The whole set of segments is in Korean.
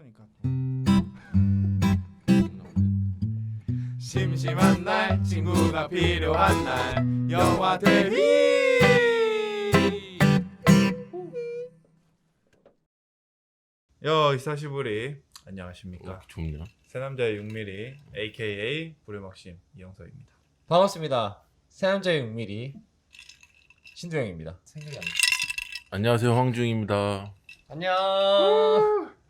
거니까. 심심한 날 친구가 필요한 날 영화 대비. 히사시부리 안녕하십니까. 좋네요. 새남자의 6mm AKA 불의먹심 이영석입니다. 반갑습니다. 새남자의 6mm 신두영입니다. 생각이 안 나. 안녕하세요, 황중입니다. 안녕.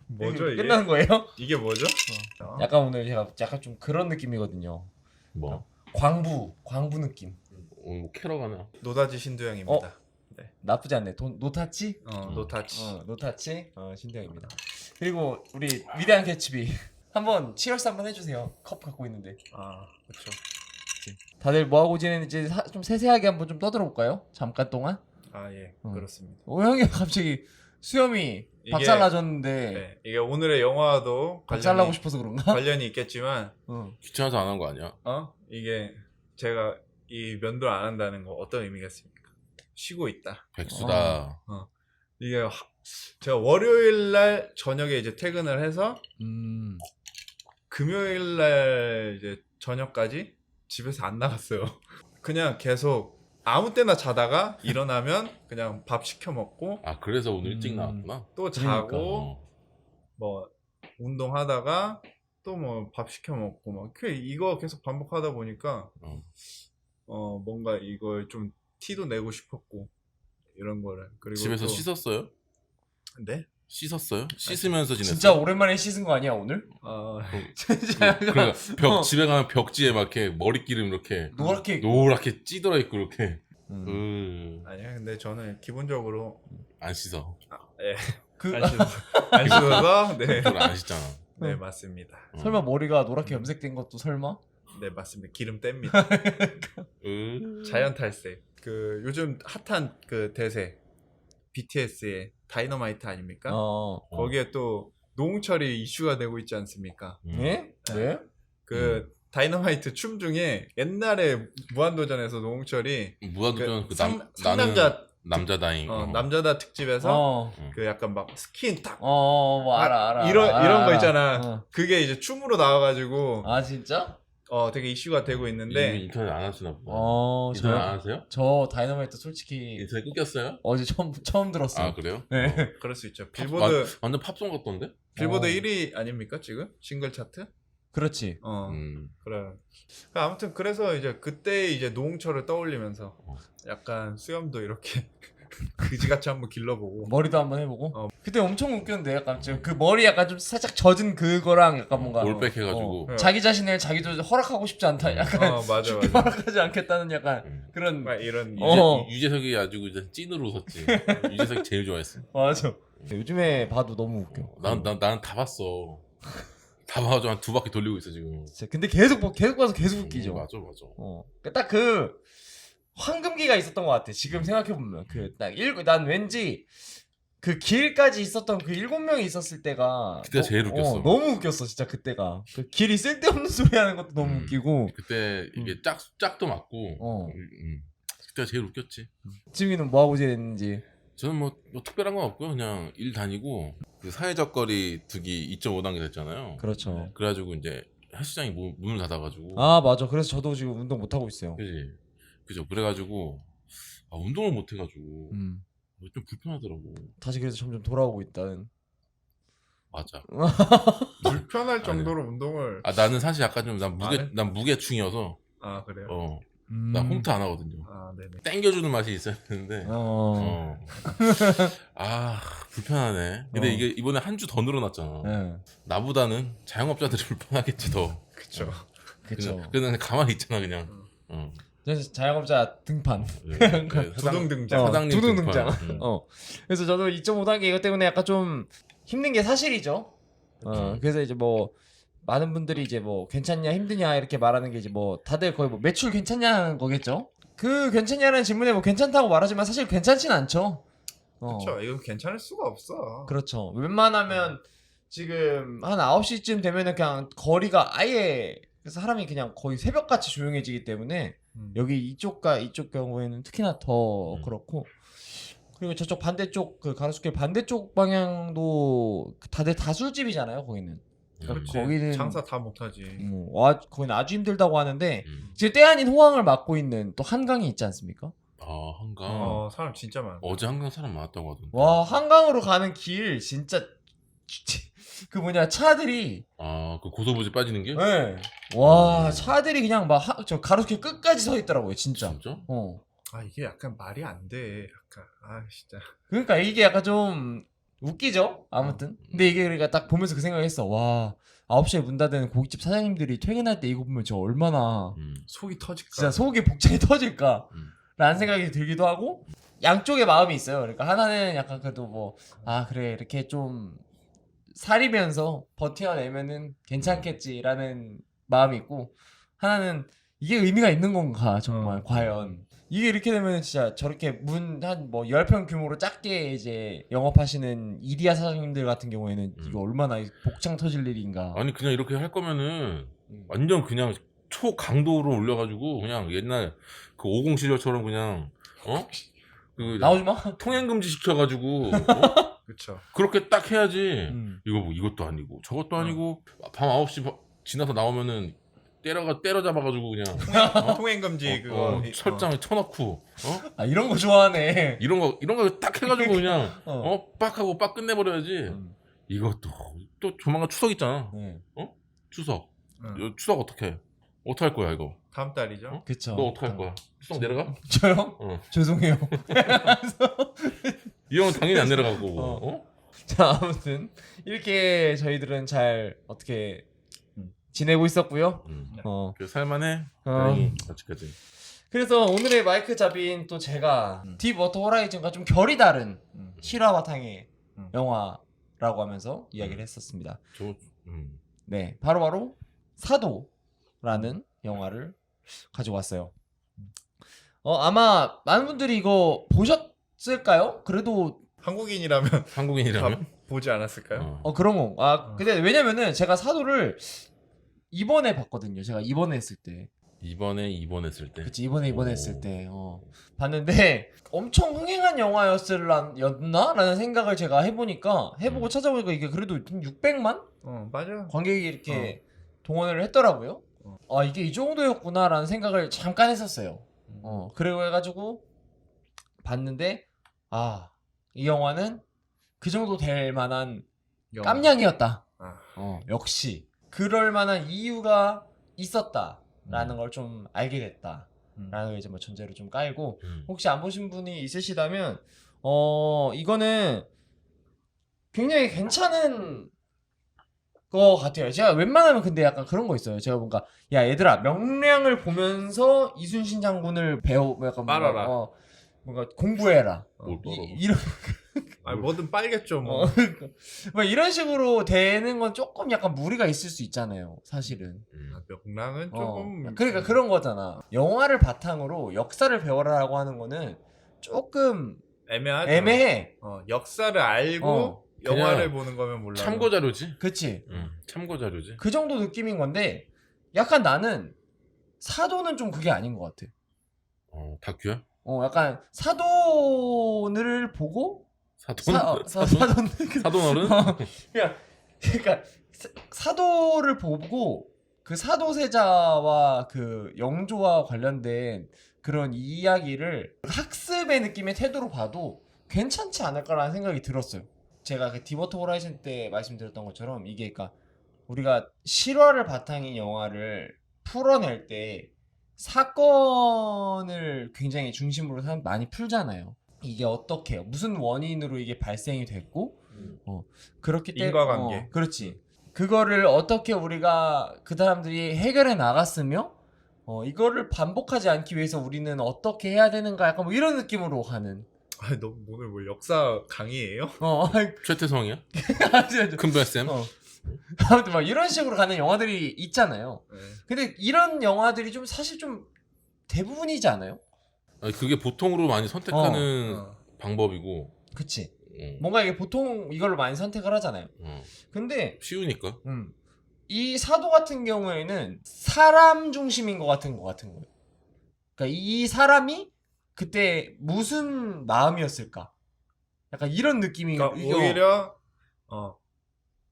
뭐죠 이게? 끝나는 거예요? 이게 뭐죠? 약간 오늘 제가 약간 좀 그런 느낌이거든요. 뭐? 광부 느낌. 오늘 캐러 가나? 노다지 신두영입니다. 나쁘지 않네. 노타치? 노타치. 노타치? 신두영입니다. 그리고 우리 위대한 개츠비 한번 치얼스 한번 해주세요. 컵 갖고 있는데. 그렇죠. 다들 뭐 하고 지내는지 좀 세세하게 한번 좀 떠들어 볼까요? 잠깐 동안. 예, 그렇습니다. 형이 갑자기 수염이 박살나졌는데 네, 이게 오늘의 영화도 박살나고 싶어서 그런가? 관련이 있겠지만, 귀찮아서 안 한 거 아니야? 이게 제가 이 면도를 안 한다는 거 어떤 의미겠습니까? 쉬고 있다. 백수다. 이게 제가 월요일 날 저녁에 이제 퇴근을 해서 금요일 날 이제 저녁까지 집에서 안 나갔어요. 그냥 계속 아무 때나 자다가 일어나면 그냥 밥 시켜 먹고 아, 그래서 오늘 일찍 나왔구나. 또 자고 뭐 운동하다가 또 뭐 밥 시켜 먹고 막 이거 계속 반복하다 보니까 뭔가 이걸 좀 티도 내고 싶었고 이런 거를. 그리고 집에서 또, 씻었어요? 네? 씻었어요? 씻으면서 지냈어요? 진짜 오랜만에 씻은 거 아니야 오늘? 그러니까 집에 가면 벽지에 막 이렇게 머리기름 이렇게 노랗게 찌들어 있고 이렇게. 아니야, 근데 저는 기본적으로 안 씻어. 안 씻어서 그걸 안 씻잖아. 네, 맞습니다. 설마 머리가 노랗게 염색된 것도 설마? 네, 맞습니다. 기름 뗍니다. 음. 자연 탈색. 그 요즘 핫한 그 대세 BTS의 다이너마이트 아닙니까? 거기에 또 노홍철이 이슈가 되고 있지 않습니까? 네? 왜? 그 다이너마이트 춤 중에 옛날에 무한도전에서 노홍철이 무한도전 상남자 남자다잉. 남자다 특집에서 그 약간 막 스킨 딱 뭐 알아. 이런 거 있잖아. 그게 이제 춤으로 나와가지고 진짜? 되게 이슈가 되고 있는데 인터넷 안 하시나 보다. 인터넷 저요? 안 하세요? 저 다이너마이트 솔직히 인터넷 끊겼어요? 어제 처음 들었어요. 아, 그래요? 네. 그럴 수 있죠. 빌보드 완전 팝송 같던데? 빌보드 1위 아닙니까 지금 싱글 차트? 그렇지. 그래. 아무튼 그래서 이제 그때 이제 노홍철을 떠올리면서 약간 수염도 이렇게 그지같이 한번 길러보고 머리도 한번 해보고. 그때 엄청 웃겼는데 약간 좀 그 머리 약간 좀 살짝 젖은 그거랑 약간 뭔가 올백 해가지고 자기 자신을 자기도 허락하고 싶지 않다. 약간 맞아. 허락하지 않겠다는 약간 그런 이런 유재석이 아주 이제 찐으로 웃었지. 유재석이 제일 좋아했어. 맞아. 요즘에 봐도 너무 웃겨. 난 다 봤어. 다 봐가지고 한 2바퀴 돌리고 있어 지금. 진짜 근데 계속 봐서 계속 웃기죠. 맞아. 딱 그 황금기가 있었던 것 같아. 지금 생각해 보면 난 왠지 그 길까지 있었던 그 7명이 있었을 때가 그때가 제일 웃겼어. 너무 웃겼어 진짜 그때가. 그 길이 쓸데없는 소리 하는 것도 너무 웃기고. 그때 이게 짝도 맞고. 그때가 제일 웃겼지. 지민은 뭐 하고 지냈는지. 저는 뭐 특별한 건 없고요. 그냥 일 다니고 그 사회적 거리 두기 2.5단계 됐잖아요. 그렇죠. 그래가지고 이제 헬스장이 문을 닫아가지고. 맞아. 그래서 저도 지금 운동 못 하고 있어요. 그죠. 그래가지고 운동을 못 해가지고 좀 불편하더라고. 다시 그래서 점점 돌아오고 있다는. 맞아. 불편할 정도로 운동을. 나는 사실 약간 좀 난 무게충이어서. 그래요? 나 홈트 안 하거든요. 네네. 땡겨주는 맛이 있어야 되는데. 불편하네. 근데 이게 이번에 한 주 더 늘어났잖아. 나보다는 자영업자들이 불편하겠지 더. 그쵸. 그냥 가만히 있잖아 그냥. 자영업자 등판. 두둥 등장. 사장님 두둥 등판. 등장. 그래서 저도 2.5단계 이것 때문에 약간 좀 힘든 게 사실이죠. 그래서 이제 뭐 많은 분들이 이제 뭐 괜찮냐 힘드냐 이렇게 말하는 게 이제 뭐 다들 거의 뭐 매출 괜찮냐는 거겠죠. 그 괜찮냐는 질문에 뭐 괜찮다고 말하지만 사실 괜찮진 않죠. 그렇죠. 이거 괜찮을 수가 없어. 그렇죠. 웬만하면 지금 한 9시쯤 되면은 그냥 거리가 아예 그래서 사람이 그냥 거의 새벽같이 조용해지기 때문에 여기 이쪽 경우에는 특히나 더 그렇고 그리고 저쪽 반대쪽 그 가로수길 반대쪽 방향도 다들 다 술집이잖아요. 거기는. 그렇지. 거기는 장사 다 못하지. 와 거기는 아주 힘들다고 하는데 음. 지금 때 아닌 호황을 맞고 있는 또 한강이 있지 않습니까? 아 한강. 사람 진짜 많아. 어제 한강 사람 많았다고 하던데. 와 한강으로 가는 길 진짜 그 뭐냐 차들이 아그 고소부지 빠지는 게? 네. 와 차들이 그냥 막 저 가로수길 끝까지 서 있더라고요 진짜. 진짜? 아 이게 약간 말이 안 돼. 약간 진짜. 그러니까 이게 약간 좀 웃기죠? 아무튼. 근데 이게 그러니까 딱 보면서 그 생각했어. 와, 9시에 문 닫는 고깃집 사장님들이 퇴근할 때 이거 보면 저 얼마나 속이 터질까. 진짜 속이 복장이 터질까? 음. 라는 생각이 들기도 하고 양쪽의 마음이 있어요. 그러니까 하나는 약간 그래도 뭐 그래 이렇게 좀 사리면서 버텨내면은 괜찮겠지라는 마음이 있고 하나는 이게 의미가 있는 건가 정말 과연 이게 이렇게 되면 진짜 저렇게 문 한 뭐 10평 규모로 작게 이제 영업하시는 이디야 사장님들 같은 경우에는 이거 얼마나 복창 터질 일인가. 아니 그냥 이렇게 할 거면은 완전 그냥 초강도로 올려가지고 그냥 옛날 그 50 시절처럼 그냥 그 나오지 마. 통행금지 시켜가지고 그쵸. 그렇게 딱 해야지. 이거 뭐 이것도 아니고 저것도 어. 아니고 밤 9시 지나서 나오면은 때려잡아가지고 그냥 통행금지 그거 설정에 쳐넣고 이런 거 좋아하네. 이런 거 딱 해가지고 그냥 빡 하고 빡 끝내버려야지. 이것도 또 조만간 추석 있잖아. 추석. 추석 어떻게 할 거야 이거? 다음 달이죠. 그쵸. 너 어떻게 할 거야? 추석 내려가? 저요? 죄송해요. 이 형은 당연히 안 내려가고. 자 아무튼 이렇게 저희들은 잘 어떻게 지내고 있었고요. 그 살만해. 아직까지. 그래서 오늘의 마이크 잡인 또 제가 딥 워터 호라이즌과 좀 결이 다른 실화 바탕의 영화라고 하면서 이야기를 했었습니다. 네, 바로 사도라는 영화를 가져왔어요. 아마 많은 분들이 이거 보셨을까요? 그래도 한국인이라면 보지 않았을까요? 그런 거. 근데 왜냐면은 제가 사도를 이번에 봤거든요. 제가 입원했을 때. 입원했을 때. 그치 입원했을 때 봤는데 엄청 흥행한 영화였나라는 생각을 제가 해보고 찾아보니까 이게 그래도 600만 맞아. 관객이 이렇게 동원을 했더라고요. 이게 이 정도였구나라는 생각을 잠깐 했었어요. 그리고 해가지고 봤는데 이 영화는 그 정도 될 만한 깜냥이었다. 역시 그럴 만한 이유가 있었다라는 걸 좀 알게 됐다라는 걸 이제 뭐 전제로 좀 깔고 혹시 안 보신 분이 있으시다면 이거는 굉장히 괜찮은 거 같아요. 제가 웬만하면 근데 약간 그런 거 있어요. 제가 뭔가 야 얘들아 명량을 보면서 이순신 장군을 약간 빨아라. 뭔가 공부해라. 이런 뭐든 빨겠죠 뭐. 뭐 이런 식으로 되는 건 조금 약간 무리가 있을 수 있잖아요. 사실은. 명랑은 조금. 그러니까 그런 거잖아. 영화를 바탕으로 역사를 배워라라고 하는 거는 조금 애매하죠. 애매해. 역사를 알고 영화를 보는 거면 몰라. 참고 자료지. 그치. 참고 자료지. 그 정도 느낌인 건데 약간 나는 사도는 좀 그게 아닌 것 같아. 다큐야? 약간 사돈을 보고 사돈? 사돈어른? 그러니까 사도를 보고 그 사도세자와 그 영조와 관련된 그런 이야기를 학습의 느낌의 태도로 봐도 괜찮지 않을까라는 생각이 들었어요. 제가 그 디버터 호라이즌 때 말씀드렸던 것처럼 이게 그러니까 우리가 실화를 바탕인 영화를 풀어낼 때 사건을 굉장히 중심으로 많이 풀잖아요. 이게 어떻게 무슨 원인으로 이게 발생이 됐고 그렇기 때문에 인과관계. 그렇지. 그거를 어떻게 우리가 그 사람들이 해결해 나갔으며 이거를 반복하지 않기 위해서 우리는 어떻게 해야 되는가 약간 뭐 이런 느낌으로 가는. 너 오늘 뭐 역사 강의예요? 최태성이야? 큰별쌤? 아무튼 막 이런 식으로 가는 영화들이 있잖아요. 네. 근데 이런 영화들이 좀 사실 좀 대부분이지 않아요? 그게 보통으로 많이 선택하는 방법이고. 그치. 뭔가 이게 보통 이걸로 많이 선택을 하잖아요. 근데 쉬우니까. 이 사도 같은 경우에는 사람 중심인 것 같은 거예요. 그러니까 이 사람이 그때 무슨 마음이었을까? 약간 이런 느낌이 그러니까 오히려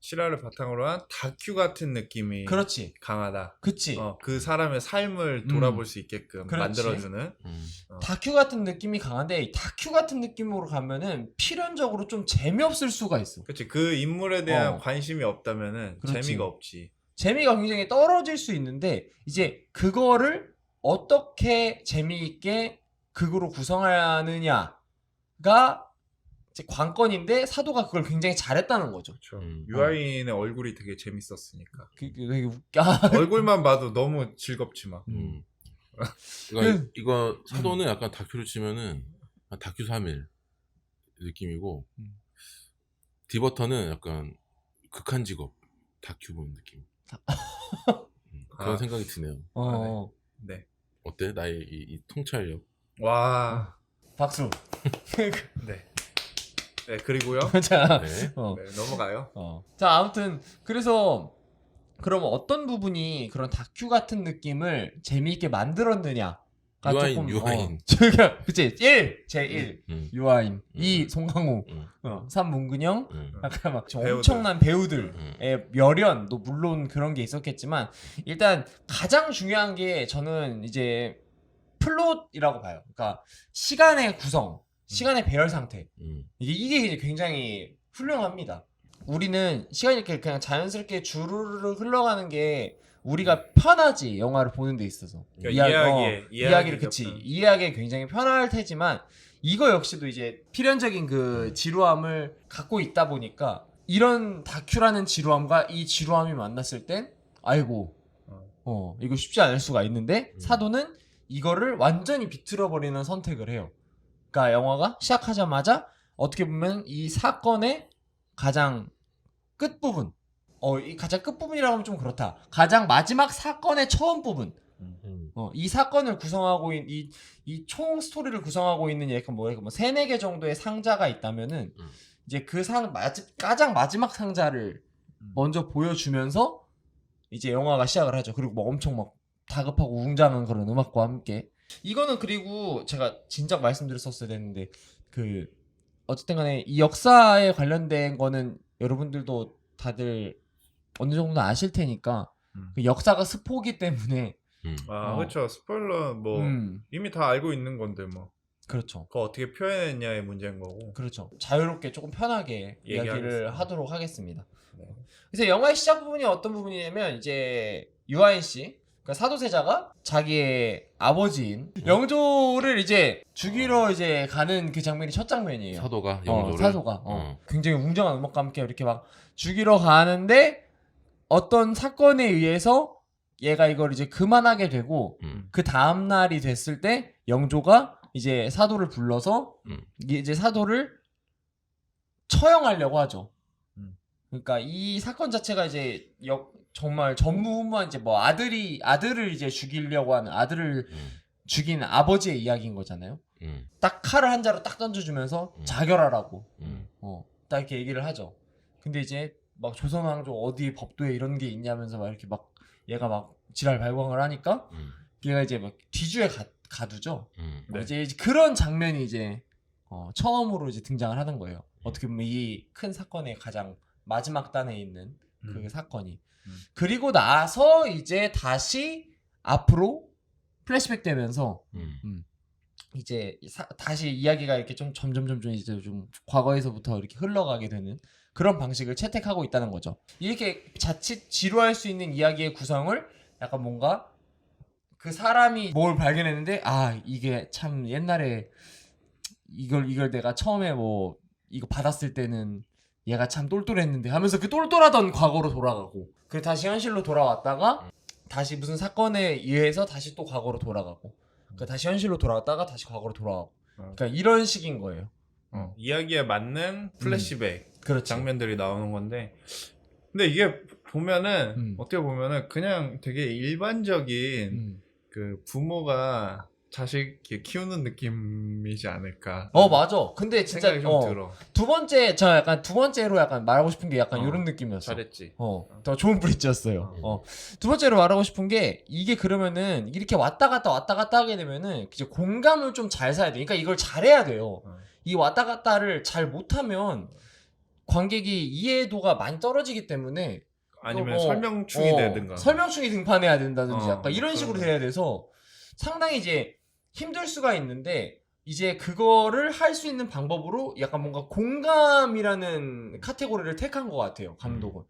실화를 바탕으로 한 다큐 같은 느낌이 그렇지. 강하다. 그치. 그 사람의 삶을 돌아볼 수 있게끔 그렇지. 만들어주는. 다큐 같은 느낌이 강한데 이 다큐 같은 느낌으로 가면은 필연적으로 좀 재미없을 수가 있어. 그렇지. 그 인물에 대한 어. 관심이 없다면은 그렇지. 재미가 없지. 재미가 굉장히 떨어질 수 있는데 이제 그거를 어떻게 재미있게 극으로 구성하느냐가 이제 관건인데 사도가 그걸 굉장히 잘했다는 거죠. 그렇죠. 유아인의 얼굴이 되게 재밌었으니까. 되게 웃겨. 얼굴만 봐도 너무 즐겁지 막. 그러니까 이거 사도는 약간 다큐로 치면은 다큐 3일 느낌이고 디버터는 약간 극한 직업 다큐 보는 느낌. 그런 생각이 드네요. 네. 어때? 나의 이 통찰력. 와. 박수. 네. 네, 그리고요. 자, 네. 네, 넘어가요. 자, 아무튼 그래서 그러면 어떤 부분이 그런 다큐 같은 느낌을 재미있게 만들었느냐가 유아인. 그치. 1 제1 유아인, 2 송강호, 3 문근영, 약간 막 배우들. 엄청난 배우들의 열연도 물론 그런 게 있었겠지만 일단 가장 중요한 게 저는 이제 플롯이라고 봐요. 그러니까 시간의 구성, 시간의 배열 상태. 이게 이제 굉장히 훌륭합니다. 우리는 시간이 이렇게 그냥 자연스럽게 주르르 흘러가는 게 우리가 편하지, 영화를 보는 데 있어서. 그러니까 이야기를 그치. 이해하기에 굉장히 편할 테지만 이거 역시도 이제 필연적인 그 지루함을 갖고 있다 보니까 이런 다큐라는 지루함과 이 지루함이 만났을 땐 아이고 이거 쉽지 않을 수가 있는데 사도는 이거를 완전히 비틀어버리는 선택을 해요. 그러니까 영화가 시작하자마자 어떻게 보면 이 사건의 가장 끝부분 이 가장 끝부분이라고 하면 좀 그렇다. 가장 마지막 사건의 처음 부분 이 사건을 구성하고 있는 이 총 스토리를 구성하고 있는 약간 뭐 3-4개 정도의 상자가 있다면은 이제 그 가장 마지막 상자를 먼저 보여주면서 이제 영화가 시작을 하죠. 그리고 막 엄청 막 다급하고 웅장한 그런 음악과 함께 이거는 그리고 제가 진작 말씀드렸었어야 됐는데 그 어쨌든 간에 이 역사에 관련된 거는 여러분들도 다들 어느 정도는 아실 테니까 그 역사가 스포기 때문에 그렇죠. 스포일러 뭐 이미 다 알고 있는 건데 뭐. 그렇죠. 그거 어떻게 표현했냐의 문제인 거고. 그렇죠. 자유롭게 조금 편하게 이야기를 얘기하겠습니다. 하도록 하겠습니다. 네. 그래서 영화의 시작 부분이 어떤 부분이냐면 이제 유아인 씨, 그러니까 사도세자가 자기의 아버지인 영조를 이제 죽이러 이제 가는 그 장면이 첫 장면이에요. 사도가 영조를 사도가 굉장히 웅장한 음악과 함께 이렇게 막 죽이러 가는데 어떤 사건에 의해서 얘가 이걸 이제 그만하게 되고 그 다음 날이 됐을 때 영조가 이제 사도를 불러서 이제 사도를 처형하려고 하죠. 그러니까 이 사건 자체가 이제 정말 전무후무한 이제 뭐 아들을 이제 죽이려고 하는 아들을 죽인 아버지의 이야기인 거잖아요. 딱 칼을 한 자루 딱 던져주면서 자결하라고 딱 이렇게 얘기를 하죠. 근데 이제 막 조선왕조 어디 법도에 이런 게 있냐면서 막 이렇게 막 얘가 막 지랄 발광을 하니까 얘가 이제 막 뒤주에 가두죠. 네. 이제 그런 장면이 이제 처음으로 이제 등장을 하는 거예요. 어떻게 보면 이 큰 사건의 가장 마지막 단에 있는 그 사건이. 그리고 나서 이제 다시 앞으로 플래시백 되면서 이제 다시 이야기가 이렇게 좀 점점 이제 좀 과거에서부터 이렇게 흘러가게 되는 그런 방식을 채택하고 있다는 거죠. 이렇게 자칫 지루할 수 있는 이야기의 구성을 약간 뭔가 그 사람이 뭘 발견했는데 이게 참 옛날에 이걸 내가 처음에 뭐 이거 받았을 때는 얘가 참 똘똘했는데 하면서 그 똘똘하던 과거로 돌아가고 그리고 다시 현실로 돌아왔다가 다시 무슨 사건에 의해서 다시 또 과거로 돌아가고 다시 현실로 돌아왔다가 다시 과거로 돌아가고 그러니까 이런 식인 거예요. 이야기에 맞는 플래시백 그렇죠. 장면들이 나오는 건데 근데 이게 보면은 어떻게 보면은 그냥 되게 일반적인 그 부모가 자식 키우는 느낌이지 않을까. 맞아. 근데 진짜 생각이 좀 들어. 두 번째로 약간 말하고 싶은 게 약간 이런 느낌이었어. 잘했지. 더 좋은 브릿지였어요. 두 번째로 말하고 싶은 게 이게 그러면은 이렇게 왔다 갔다 하게 되면은 이제 공감을 좀 잘 사야 돼. 그러니까 이걸 잘해야 돼요. 이 왔다 갔다를 잘 못하면 관객이 이해도가 많이 떨어지기 때문에 아니면 또 설명충이 되든가. 설명충이 등판해야 된다든지 어, 약간 이런 식으로 그러네. 돼야 돼서 상당히 이제 힘들 수가 있는데 이제 그거를 할 수 있는 방법으로 약간 뭔가 공감이라는 카테고리를 택한 것 같아요 감독은.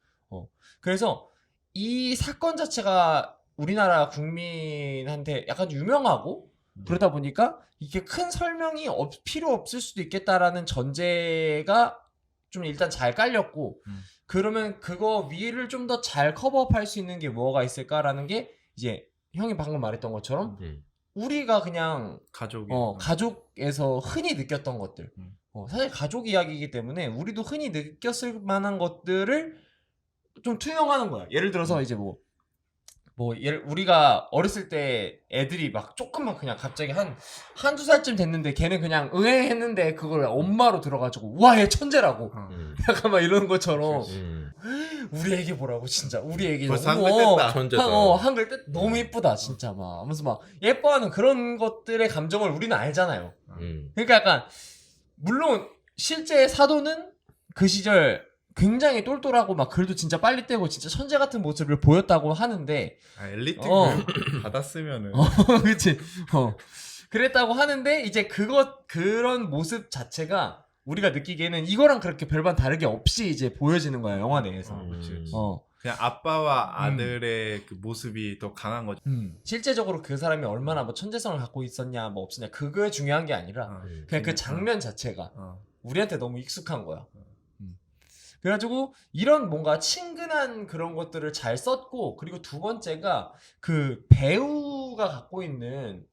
그래서 이 사건 자체가 우리나라 국민한테 약간 유명하고 그러다 보니까 이게 큰 설명이 필요 없을 수도 있겠다라는 전제가 좀 일단 잘 깔렸고 그러면 그거 위를 좀 더 잘 커버업할 수 있는 게 뭐가 있을까라는 게 이제 형이 방금 말했던 것처럼 우리가 그냥 가족이. 가족에서 흔히 느꼈던 것들 사실 가족 이야기이기 때문에 우리도 흔히 느꼈을 만한 것들을 좀 투영하는 거야. 예를 들어서 이제 우리가 어렸을 때 애들이 막 조금만 그냥 갑자기 한두 살쯤 됐는데 걔는 그냥 했는데 그걸 엄마로 들어가지고 와 얘 천재라고 약간 막 이러는 것처럼 우리 애기 보라고 진짜 우리 애기 벌써 너무 한글 뗐다. 천재다. 한글 때 너무 이쁘다 진짜 막 하면서 막 예뻐하는 그런 것들의 감정을 우리는 알잖아요. 그러니까 약간 물론 실제 사도는 그 시절 굉장히 똘똘하고 막 글도 진짜 빨리 떼고 진짜 천재 같은 모습을 보였다고 하는데 엘리트 받았으면은. 그치 그랬다고 하는데 이제 그런 모습 자체가 우리가 느끼기에는 이거랑 그렇게 별반 다르게 없이 이제 보여지는 거야 영화 내에서. 그치. 그냥 아빠와 아들의 그 모습이 더 강한 거죠. 실제적으로 그 사람이 얼마나 뭐 천재성을 갖고 있었냐 뭐 없었냐 그게 중요한 게 아니라 그냥 그 장면 자체가 우리한테 너무 익숙한 거야. 그래가지고 이런 뭔가 친근한 그런 것들을 잘 썼고 그리고 두 번째가 그 배우가 갖고 있는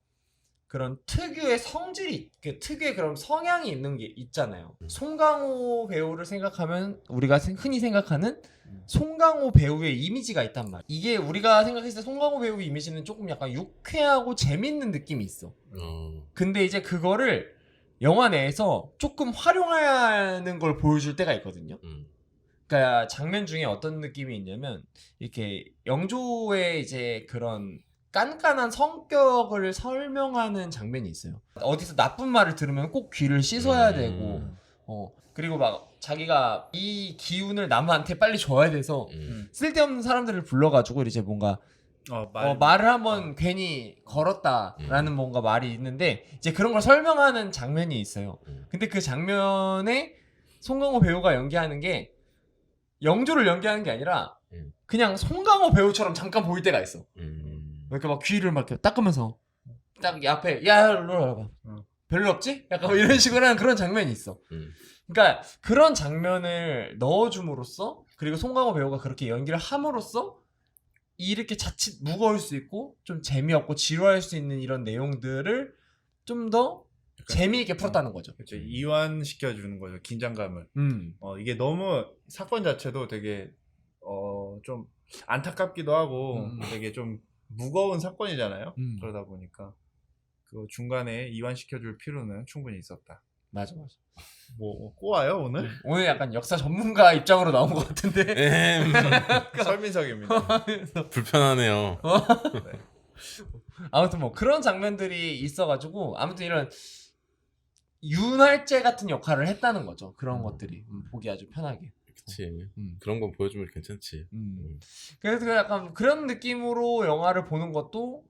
그런 특유의 성질이 특유의 그런 성향이 있는 게 있잖아요. 송강호 배우를 생각하면 우리가 흔히 생각하는 송강호 배우의 이미지가 있단 말이야. 이게 우리가 생각했을 때 송강호 배우 이미지는 조금 약간 유쾌하고 재밌는 느낌이 있어. 근데 이제 그거를 영화 내에서 조금 활용하는 걸 보여줄 때가 있거든요. 그러니까 장면 중에 어떤 느낌이 있냐면 이렇게 영조의 이제 그런 깐깐한 성격을 설명하는 장면이 있어요. 어디서 나쁜 말을 들으면 꼭 귀를 씻어야 되고 그리고 막 자기가 이 기운을 남한테 빨리 줘야 돼서 쓸데없는 사람들을 불러가지고 이제 뭔가 말을 한번 괜히 걸었다라는 뭔가 말이 있는데 이제 그런 걸 설명하는 장면이 있어요. 근데 그 장면에 송강호 배우가 연기하는 게 영조를 연기하는 게 아니라 그냥 송강호 배우처럼 잠깐 보일 때가 있어. 이렇게 막 귀를 막 이렇게 닦으면서 딱 앞에 야 일로 와봐. 별로 없지? 약간 뭐 이런 식으로 하는 그런 장면이 있어. 그러니까 그런 장면을 넣어줌으로써 그리고 송강호 배우가 그렇게 연기를 함으로써 이렇게 자칫 무거울 수 있고 좀 재미없고 지루할 수 있는 이런 내용들을 좀 더 재미있게 풀었다는 거죠. 그렇죠. 이완시켜주는 거죠. 긴장감을. 이게 너무 사건 자체도 되게 좀 안타깝기도 하고 되게 좀 무거운 사건이잖아요. 그러다 보니까 그 중간에 이완시켜줄 필요는 충분히 있었다. 맞아. 뭐 꼬아요 오늘? 오늘 약간 역사 전문가 입장으로 나온 것 같은데. 설민석입니다. 불편하네요. 네. 아무튼 뭐 그런 장면들이 있어가지고 아무튼 이런 윤활제 같은 역할을 했다는 거죠. 그런 것들이 보기 아주 편하게. 그치. 그런 건 보여주면 괜찮지. 그래서 약간 그런 느낌으로 영화를 보는 것도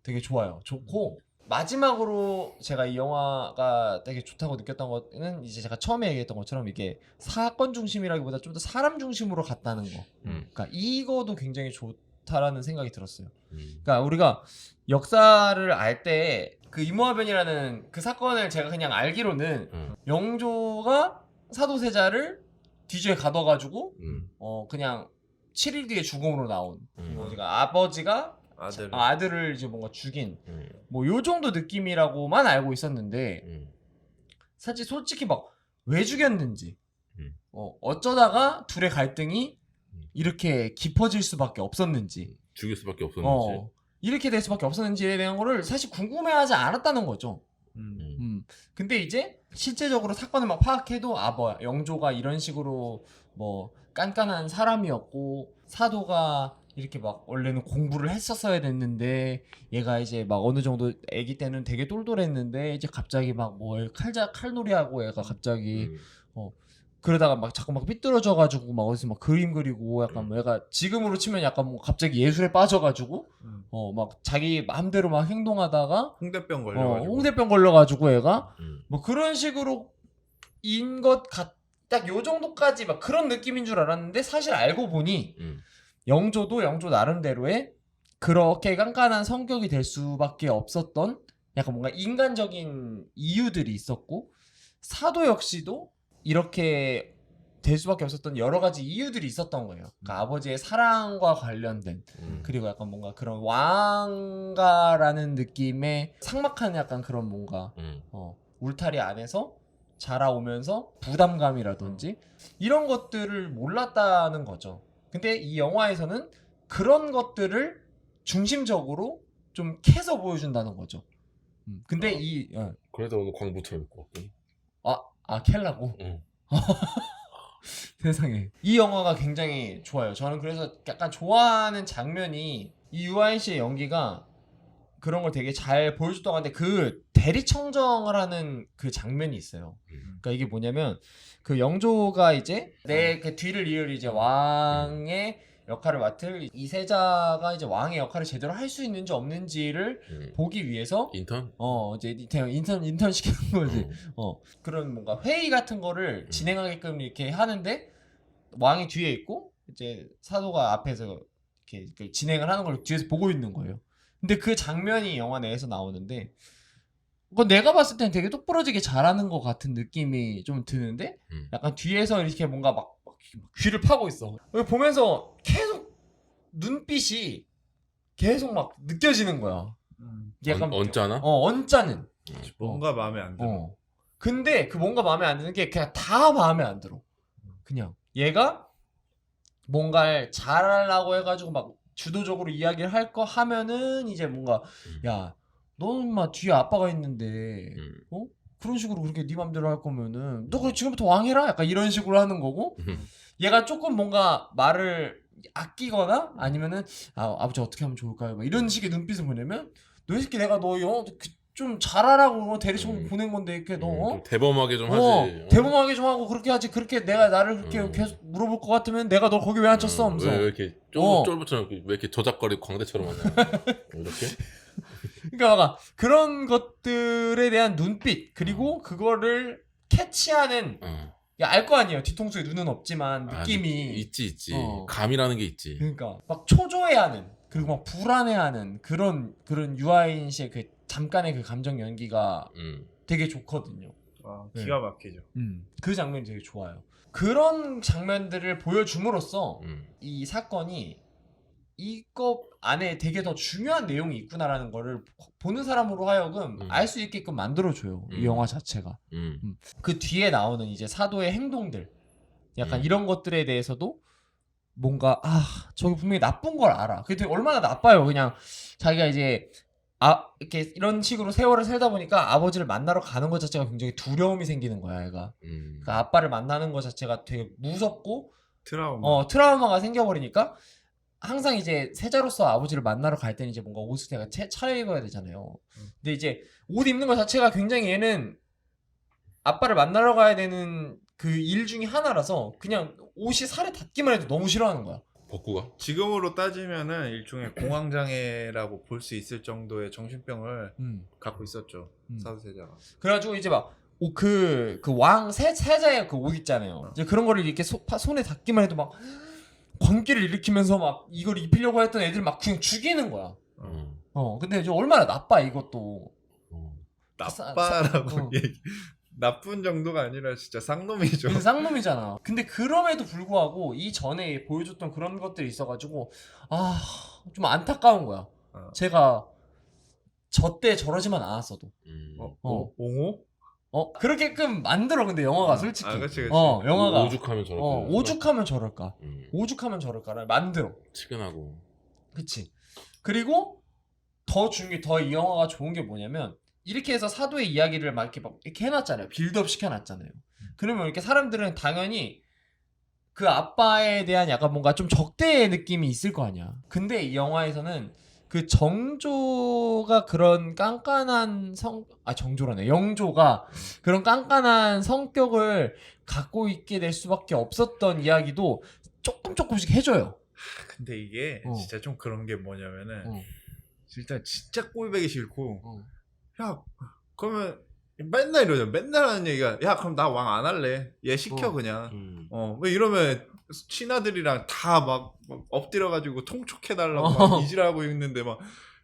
되게 좋아요. 좋고 마지막으로 제가 이 영화가 되게 좋다고 느꼈던 거는 이제 제가 처음에 얘기했던 것처럼 이게 사건 중심이라기보다 좀 더 사람 중심으로 갔다는 거. 그러니까 이거도 굉장히 좋다라는 생각이 들었어요. 그러니까 우리가 역사를 알 때 그 임오하변이라는 그 사건을 제가 그냥 알기로는 영조가 사도세자를 뒤주에 가둬가지고 그냥 7일 뒤에 죽음으로 나온 그러니까 아버지가 아들을 이제 뭔가 죽인 뭐 요 정도 느낌이라고만 알고 있었는데 사실 솔직히 막 왜 죽였는지 어쩌다가 둘의 갈등이 이렇게 깊어질 수밖에 없었는지 죽일 수밖에 없었는지 이렇게 될 수밖에 없었는지에 대한 거를 사실 궁금해하지 않았다는 거죠. 근데 이제 실제적으로 사건을 막 파악해도 뭐야 영조가 이런 식으로 뭐 깐깐한 사람이었고 사도가 이렇게 막 원래는 공부를 했었어야 됐는데 얘가 이제 막 어느 정도 아기 때는 되게 똘똘했는데 이제 갑자기 막 뭐 칼놀이하고 얘가 갑자기 그러다가 막 자꾸 막 삐뚤어져가지고 막 어디서 막 그림 그리고 약간 뭐 얘가 지금으로 치면 약간 뭐 갑자기 예술에 빠져가지고 막 자기 마음대로 막 행동하다가 홍대병 걸려가지고 홍대병 걸려가지고 얘가 뭐 그런 식으로 인 것 같. 딱 요 정도까지 막 그런 느낌인 줄 알았는데 사실 알고 보니 영조도 영조 나름대로의 그렇게 깐깐한 성격이 될 수밖에 없었던 약간 뭔가 인간적인 이유들이 있었고 사도 역시도 이렇게 될 수밖에 없었던 여러 가지 이유들이 있었던 거예요. 그러니까 아버지의 사랑과 관련된 그리고 약간 뭔가 그런 왕가라는 느낌의 삭막한 약간 그런 뭔가 울타리 안에서 자라오면서 부담감이라든지 이런 것들을 몰랐다는 거죠. 근데 이 영화에서는 그런 것들을 중심적으로 좀 캐서 보여준다는 거죠. 근데 그래서 오늘 광부처럼 입고 왔군. 캘라고? 세상에. 이 영화가 굉장히 좋아요. 저는 그래서 약간 좋아하는 장면이 이 유아인 씨의 연기가 그런 걸 되게 잘 보여줬던 건데 그 대리청정을 하는 그 장면이 있어요. 그러니까 이게 뭐냐면 그 영조가 이제 내 그 뒤를 이을 이제 왕의 역할을 맡을 이세자가 이제 왕의 역할을 제대로 할 수 있는지 없는지를 보기 위해서 인턴? 이제 인턴 시키는 거지. 그런 뭔가 회의 같은 거를 진행하게끔 이렇게 하는데 왕이 뒤에 있고 이제 사도가 앞에서 이렇게 진행을 하는 걸 뒤에서 보고 있는 거예요. 근데 그 장면이 영화 내에서 나오는데 그건 내가 봤을 땐 되게 똑부러지게 잘하는 것 같은 느낌이 좀 드는데 약간 뒤에서 이렇게 뭔가 막 귀를 파고 있어. 보면서 계속 눈빛이 계속 막 느껴지는 거야. 약간 언짢아? 언짢은. 뭔가 마음에 안 들어. 근데 그 뭔가 마음에 안 드는 게 그냥 다 마음에 안 들어. 그냥 얘가 뭔가를 잘하려고 해가지고 막 주도적으로 이야기를 할 거 하면은 이제 뭔가 야 너는 막 뒤에 아빠가 있는데 그런 식으로 그렇게 네 맘대로 할 거면은 너 그럼 지금부터 왕해라 약간 이런 식으로 하는 거고 얘가 조금 뭔가 말을 아끼거나 아니면은 아버지 어떻게 하면 좋을까요? 막 이런 식의 눈빛을 보내면 너 이 새끼 내가 너 영어 좀 잘하라고 대리청 보낸 건데 이렇게 너 좀 대범하게 좀 하지. 대범하게 좀 하고 그렇게 하지. 그렇게 내가 나를 그렇게 계속 물어볼 것 같으면 내가 너 거기 왜 앉혔어? 하면서 왜 이렇게 쫄부처럼 왜 이렇게 저작거리 광대처럼 하냐? 이렇게? 그러니까 막 그런 것들에 대한 눈빛 그리고 그거를 캐치하는 알 거 아니에요. 뒤통수에 눈은 없지만 느낌이 있지. 감이라는 게 있지. 그러니까 막 초조해하는 그리고 막 불안해하는 그런 유아인 씨의 그 잠깐의 그 감정 연기가 되게 좋거든요. 기가 막히죠. 그 장면이 되게 좋아요. 그런 장면들을 보여줌으로써 이 사건이 이거 안에 되게 더 중요한 내용이 있구나라는 거를 보는 사람으로 하여금 알 수 있게끔 만들어줘요. 이 영화 자체가. 그 뒤에 나오는 이제 사도의 행동들 약간 이런 것들에 대해서도 뭔가 저기 분명히 나쁜 걸 알아. 그게 되게 얼마나 나빠요. 그냥 자기가 이제 이렇게 이런 식으로 세월을 살다 보니까 아버지를 만나러 가는 것 자체가 굉장히 두려움이 생기는 거야, 얘가. 그러니까 아빠를 만나는 것 자체가 되게 무섭고 트라우마가 생겨버리니까 항상 이제 세자로서 아버지를 만나러 갈 때는 이제 뭔가 옷을 내가 차려입어야 되잖아요. 근데 이제 옷 입는 것 자체가 굉장히 얘는 아빠를 만나러 가야 되는 그 일 중에 하나라서 그냥 옷이 살에 닿기만 해도 너무 싫어하는 거야. 복구가? 지금으로 따지면은 일종의 공황장애라고 볼 수 있을 정도의 정신병을 갖고 있었죠. 사도세자가. 그래가지고 이제 막 그 왕 세자의 그 옷 있잖아요. 이제 그런 거를 이렇게 손에 닿기만 해도 막 광기를 일으키면서 막 이걸 입히려고 했던 애들 막 그냥 죽이는 거야. 근데 이제 얼마나 나빠 이것도. 나빠라고 얘기. 나쁜 정도가 아니라 진짜 쌍놈이죠. 쌍놈이잖아. 근데 그럼에도 불구하고 이 전에 보여줬던 그런 것들이 있어가지고 좀 안타까운 거야. 제가 저때 저러지만 않았어도. 옹호? 그렇게끔 만들어 근데 영화가 솔직히. 그치. 영화가 오죽하면 저럴까. 오죽하면 저럴까. 오죽하면 저럴까를 만들어. 치근하고. 그치. 그리고 더 이 영화가 좋은 게 뭐냐면 이렇게 해서 사도의 이야기를 막 이렇게 해놨잖아요. 빌드업 시켜놨잖아요. 그러면 이렇게 사람들은 당연히 그 아빠에 대한 약간 뭔가 좀 적대의 느낌이 있을 거 아니야. 근데 이 영화에서는 그 정조가 그런 깐깐한 정조라네. 영조가 그런 깐깐한 성격을 갖고 있게 될 수밖에 없었던 이야기도 조금씩 해줘요. 근데 이게 진짜 좀 그런 게 뭐냐면은 진짜 꼴보기 싫고 야 그러면 맨날 이러죠. 맨날 하는 얘기가 야 그럼 나 왕 안 할래. 얘 시켜 그냥. 왜 이러면 친아들이랑 다 막 엎드려가지고 통촉해달라고 막 이질하고 있는데 막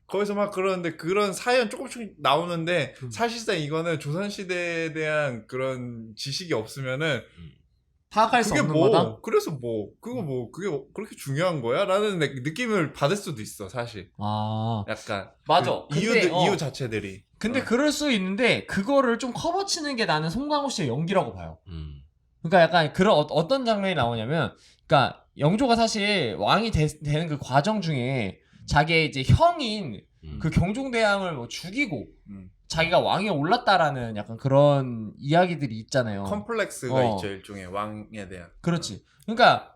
거기서 막 그러는데 그런 사연 조금씩 나오는데 사실상 이거는 조선시대에 대한 그런 지식이 없으면은 파악할 수 그게 없는 뭐 거다. 그래서 뭐 그거 뭐 그게 그렇게 중요한 거야? 라는 느낌을 받을 수도 있어 사실. 약간 맞아. 그 이유 자체들이. 근데 그럴 수 있는데 그거를 좀 커버치는 게 나는 송강호 씨의 연기라고 봐요. 그러니까 약간 그런 어떤 장면이 나오냐면, 그러니까 영조가 사실 왕이 되는 그 과정 중에 자기의 이제 형인 그 경종대왕을 뭐 죽이고 자기가 왕에 올랐다라는 약간 그런 이야기들이 있잖아요. 컴플렉스가 있죠 일종의 왕에 대한. 그렇지. 그러니까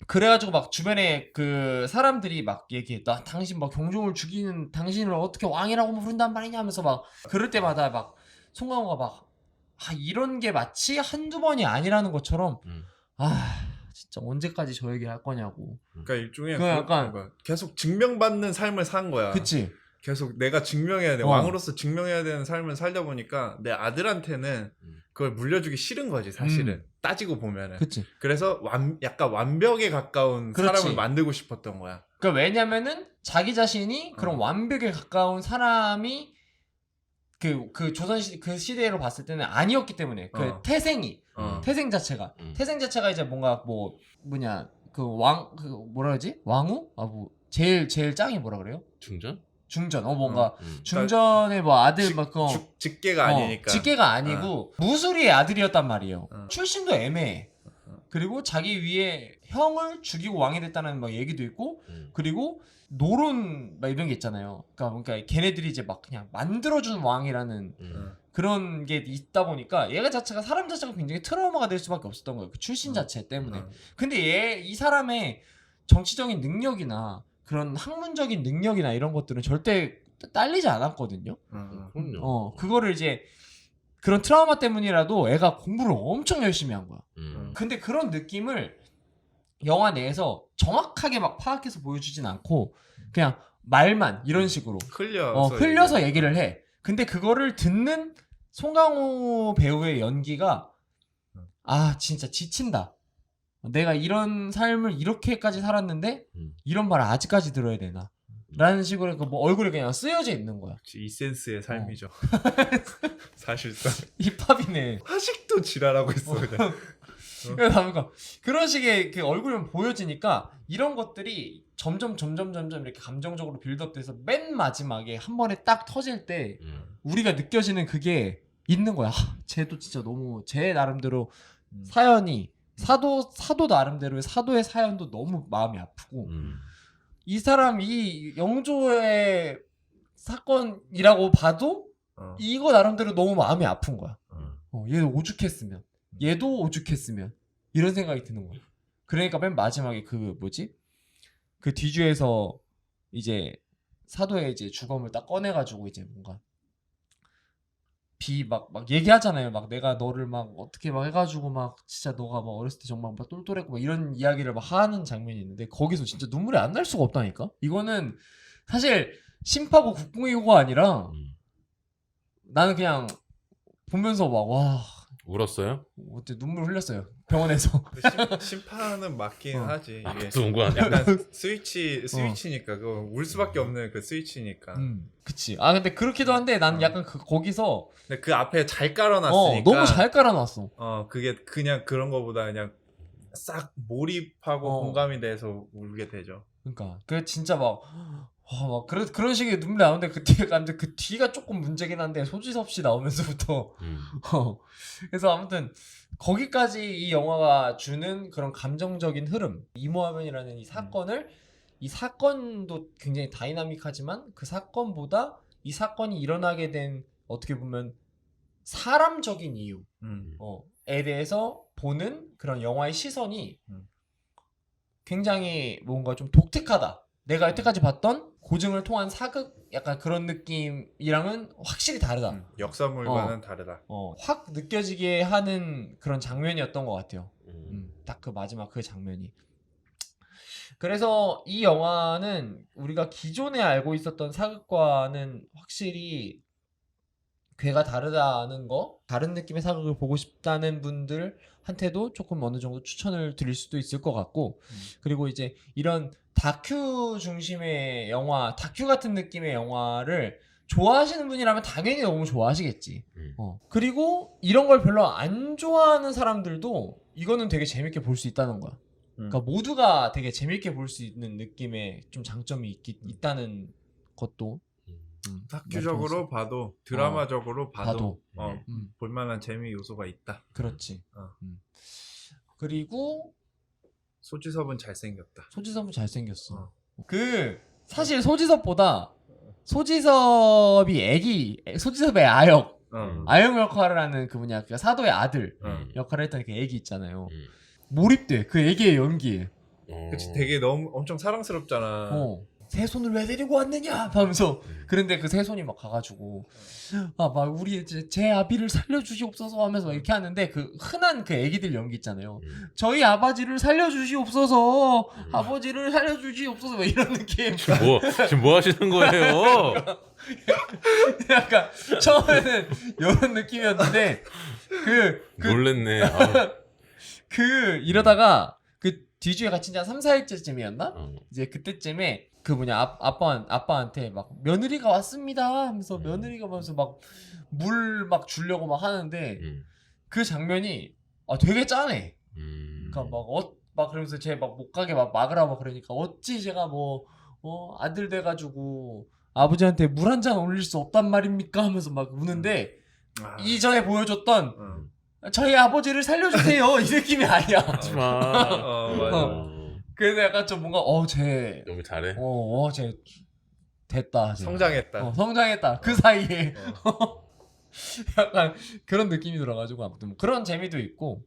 그래가지고 막 주변에 그 사람들이 막 얘기해. 나 당신 막 경종을 죽이는 당신을 어떻게 왕이라고 부른단 말이냐 하면서 막 그럴 때마다 막 송강호가 막 이런 게 마치 한두 번이 아니라는 것처럼 진짜 언제까지 저 얘기를 할 거냐고. 그러니까 일종의 약간 계속 증명받는 삶을 산 거야. 그치. 계속 내가 증명해야 돼. 왕으로서 증명해야 되는 삶을 살다 보니까 내 아들한테는 그걸 물려주기 싫은 거지 사실은. 따지고 보면은. 그치. 그래서 약간 완벽에 가까운 사람을 만들고 싶었던 거야. 그러니까 왜냐면은 자기 자신이 그런 완벽에 가까운 사람이 그 조선시대 그 시대로 봤을 때는 아니었기 때문에 그 태생 자체가 이제 뭔가 뭐냐 그 뭐라 그러지? 왕후? 뭐 제일 짱이 뭐라 그래요? 중전 뭔가 중전의 뭐 아들 막 직계가 아니니까 직계가 아니고 무술이의 아들이었단 말이에요. 출신도 애매해. 그리고 자기 위에 형을 죽이고 왕이 됐다는 막 얘기도 있고 그리고 노론 막 이런 게 있잖아요. 그러니까 걔네들이 이제 막 그냥 만들어준 왕이라는 그런 게 있다 보니까 사람 자체가 굉장히 트라우마가 될 수밖에 없었던 거예요. 그 출신 자체 때문에. 근데 이 사람의 정치적인 능력이나 그런 학문적인 능력이나 이런 것들은 절대 딸리지 않았거든요. 그거를 이제 그런 트라우마 때문이라도 애가 공부를 엄청 열심히 한 거야. 근데 그런 느낌을 영화 내에서 정확하게 막 파악해서 보여주진 않고 그냥 말만 이런 식으로 흘려서 얘기를 해. 근데 그거를 듣는 송강호 배우의 연기가 진짜 지친다. 내가 이런 삶을 이렇게까지 살았는데 이런 말을 아직까지 들어야 되나? 라는 식으로 뭐 얼굴에 그냥 쓰여져 있는 거야. 이센스의 삶이죠. 사실상 힙합이네. 아직도 지랄하고 있어 그냥. 그러니까 그런 식의 그 얼굴이 보여지니까 이런 것들이 점점 이렇게 감정적으로 빌드업돼서 맨 마지막에 한 번에 딱 터질 때 우리가 느껴지는 그게 있는 거야. 쟤도 진짜 너무 쟤 나름대로 사연이 사도 나름대로의 사도의 사연도 너무 마음이 아프고 이 영조의 사건이라고 봐도 이거 나름대로 너무 마음이 아픈 거야. 얘도 오죽했으면 이런 생각이 드는 거야. 그러니까 맨 마지막에 그 뒤주에서 이제 사도의 이제 주검을 딱 꺼내가지고 이제 뭔가 막 얘기하잖아요. 막 내가 너를 막 어떻게 막 해가지고 막 진짜 너가 막 어렸을 때 정말 막 똘똘했고 막 이런 이야기를 막 하는 장면이 있는데 거기서 진짜 눈물이 안 날 수가 없다니까. 이거는 사실 심파고 국궁이고가 아니라 나는 그냥 보면서 막 울었어요? 어때 눈물 흘렸어요 병원에서. 심판은 맞긴 하지. 이게 온 거 아니야? 약간 스위치니까 그거 울 수밖에 없는 그 스위치니까. 그치. 근데 그렇기도 한데 나는 약간 거기서 근데 그 앞에 잘 깔아놨으니까 너무 잘 깔아놨어. 그게 그냥 그런 거보다 그냥 싹 몰입하고 공감이 돼서 울게 되죠. 그러니까 그 진짜 막 그런 식의 눈물이 나오는데 그 뒤가 조금 문제긴 한데 소지섭 씨 나오면서부터 그래서 아무튼 거기까지 이 영화가 주는 그런 감정적인 흐름, 이모화면이라는 이 사건도 굉장히 다이나믹하지만 그 사건보다 이 사건이 일어나게 된 어떻게 보면 사람적인 이유, 대해서 보는 그런 영화의 시선이 굉장히 뭔가 좀 독특하다. 내가 여태까지 봤던 고증을 통한 사극 약간 그런 느낌이랑은 확실히 다르다. 역사물과는 다르다. 확 느껴지게 하는 그런 장면이었던 것 같아요. 딱 그 마지막 그 장면이. 그래서 이 영화는 우리가 기존에 알고 있었던 사극과는 확실히 궤가 다르다는 거, 다른 느낌의 사극을 보고 싶다는 분들한테도 조금 어느 정도 추천을 드릴 수도 있을 것 같고, 그리고 이제 이런 다큐 중심의 영화, 다큐 같은 느낌의 영화를 좋아하시는 분이라면 당연히 너무 좋아하시겠지. 그리고 이런 걸 별로 안 좋아하는 사람들도 이거는 되게 재밌게 볼 수 있다는 거야. 그러니까 모두가 되게 재밌게 볼 수 있는 느낌의 좀 장점이 있다는 것도 다큐적으로 봐도 드라마적으로 봐도 볼만한 재미 요소가 있다. 그렇지. 그리고 소지섭은 잘생겼다. 소지섭은 잘생겼어. 그 사실 소지섭보다 소지섭의 아역 역할을 하는 그 뭐냐 그 사도의 아들 역할을 했던 그 애기 있잖아요. 몰입돼 그 애기의 연기에. 그치, 되게 너무 엄청 사랑스럽잖아. 새 손을 왜 데리고 왔느냐 하면서 그런데 그 새 손이 막 가가지고 막 우리 제 아비를 살려주시옵소서 하면서 막 이렇게 하는데 그 흔한 그 애기들 연기 있잖아요. 저희 아버지를 살려주시옵소서, 아버지를 살려주시옵소서 막 이런 느낌. 지금 뭐 하시는 거예요? 약간 처음에는 이런 느낌이었는데 놀랬네. 이러다가 그 뒤주에 갇힌 지 한 3, 4일째쯤이었나? 이제 그때쯤에 그 뭐냐 아빠한테 막 며느리가 왔습니다 하면서 며느리가 하면서 막 물 막 주려고 막 하는데 그 장면이 되게 짠해. 그러니까 막 그러면서 쟤 막 못 가게 막 막으라 막 그러니까 어찌 제가 뭐 아들 돼가지고 아버지한테 물 한 잔 올릴 수 없단 말입니까 하면서 막 우는데 이전에 보여줬던 저희 아버지를 살려주세요 이 느낌이 아니야. 하지마. 맞아. 그래서 약간 좀 뭔가 쟤 너무 잘해. 쟤 됐다. 쟤. 성장했다. 성장했다. 그 사이에 약간 그런 느낌이 들어가지고 아무튼 뭐 그런 재미도 있고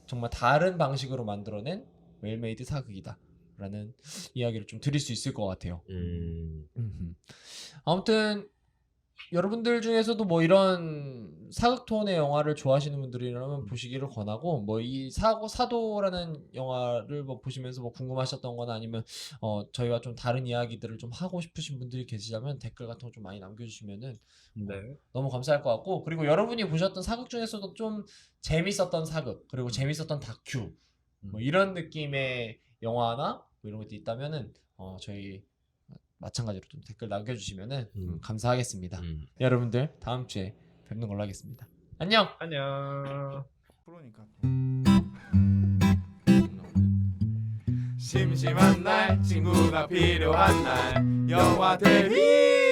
정말 다른 방식으로 만들어낸 웰메이드 사극이다 라는 이야기를 좀 드릴 수 있을 것 같아요. 아무튼 여러분들 중에서도 뭐 이런 사극 톤의 영화를 좋아하시는 분들이라면 보시기를 권하고 뭐 이 사도라는 영화를 뭐 보시면서 뭐 궁금하셨던 거나 아니면 저희와 좀 다른 이야기들을 좀 하고 싶으신 분들이 계시다면 댓글 같은 거 좀 많이 남겨주시면은 너무 감사할 것 같고, 그리고 여러분이 보셨던 사극 중에서도 좀 재밌었던 사극 그리고 재밌었던 다큐 뭐 이런 느낌의 영화나 뭐 이런 것도 있다면은 저희 마찬가지로 좀 댓글 남겨주시면은 감사하겠습니다. 여러분들 다음 주에 뵙는 걸로 하겠습니다. 안녕. 프로니까. 심심한 날 친구가 필요한 날 영화 대리